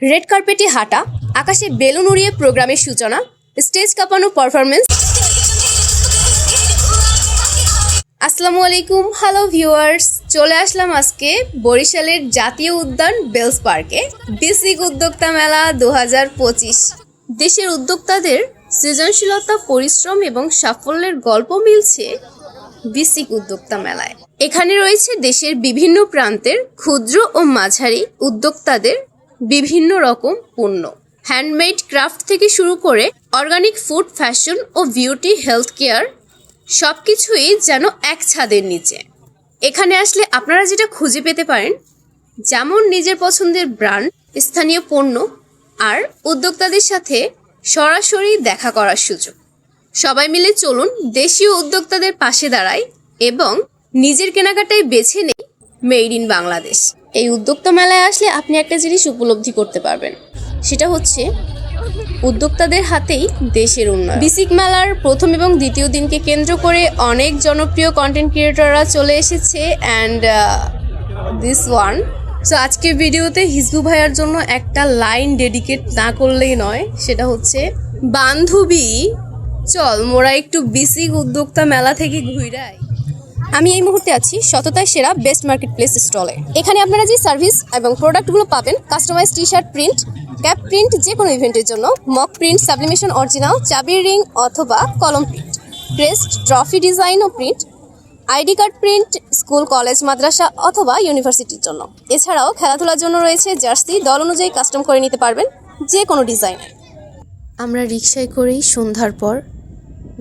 Red কার্পেটে হাঁটা, আকাশে বেলুন উড়িয়ে প্রোগ্রামের সূচনা, স্টেজ কাঁপানো পারফরমেন্স। আসসালামু আলাইকুম, হ্যালো ভিউয়ার্স, চলে আসলাম আজকে বরিশালের জাতীয় উদ্যান বেলস পার্কে বিসিক উদ্যোক্তা মেলা 2025। দেশের উদ্যোক্তাদের সৃজনশীলতা, পরিশ্রম এবং সাফল্যের গল্প মিলছে বিসিক উদ্যোক্তা মেলায়। এখানে রয়েছে দেশের বিভিন্ন প্রান্তের ক্ষুদ্র ও মাঝারি উদ্যোক্তাদের বিভিন্ন রকম পণ্য, হ্যান্ডমেড ক্রাফট থেকে শুরু করে অর্গানিক ফুড, ফ্যাশন ও বিউটি, হেলথ কেয়ার, সবকিছুই যেন এক ছাদের নিচে। এখানে আসলে আপনারা যেটা খুঁজে পেতে পারেন, যেমন নিজের পছন্দের ব্র্যান্ড, স্থানীয় পণ্য আর উদ্যোক্তাদের সাথে সরাসরি দেখা করার সুযোগ। সবাই মিলে চলুন দেশীয় উদ্যোক্তাদের পাশে দাঁড়াই এবং নিজের কেনাকাটায় বেছে নেই মেড ইন বাংলাদেশ। এই উদ্যোক্তা মেলায় আসলে আপনি একটা জিনিস উপলব্ধি করতে পারবেন, সেটা হচ্ছে উদ্যোক্তাদের হাতেই দেশের উন্নয়ন। বিসিক মেলার প্রথম এবং দ্বিতীয় দিনকে কেন্দ্র করে অনেক জনপ্রিয় কন্টেন্ট ক্রিয়েটররা চলে এসেছে অ্যান্ড দিস ওয়ান। সো আজকের ভিডিওতে হিজবু ভাইয়ার জন্য একটা লাইন ডেডিকেট না করলেই নয়, সেটা হচ্ছে, বান্ধবী চল মোরা একটু বিসিক উদ্যোক্তা মেলা থেকে ঘুরাই। আমি এই মুহূর্তে আছি সততায় সেরা বেস্ট মার্কেট প্লেস স্টলে। এখানে আপনারা যে সার্ভিস এবং প্রোডাক্টগুলো পাবেন, customize T shirt print, cap print, যে কোনো ইভেন্টের জন্য মক প্রিন্ট, সাবলিমেশন অরিজিনাল, চাবির রিং অথবা কলম প্রিন্ট, ক্রেস্ট, ট্রফি ডিজাইন ও print, ID card print, school, college, মাদ্রাসা অথবা ইউনিভার্সিটির জন্য। এছাড়াও খেলাধুলার জন্য রয়েছে জার্সি, দল অনুযায়ী কাস্টম করে নিতে পারবেন যে কোনো ডিজাইনের। আমরা রিকশায় করেই সন্ধ্যার পর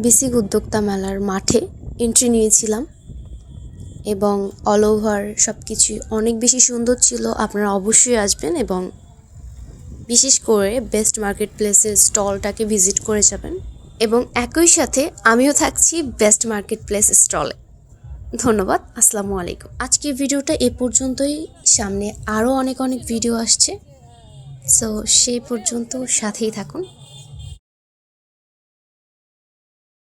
বিসিক উদ্যোক্তা মেলার মাঠে এন্ট্রি নিয়েছিলাম এবং অল ওভার সব কিছুই অনেক বেশি সুন্দর ছিল। আপনারা অবশ্যই আসবেন এবং বিশেষ করে বেস্ট মার্কেট প্লেসের স্টলটাকে ভিজিট করে যাবেন এবং একই সাথে আমিও থাকছি বেস্ট মার্কেট প্লেস স্টলে। ধন্যবাদ, আসসালামু আলাইকুম। আজকের ভিডিওটা এ পর্যন্তই, সামনে আরও অনেক ভিডিও আসছে, সো সেই পর্যন্ত সাথেই থাকুন।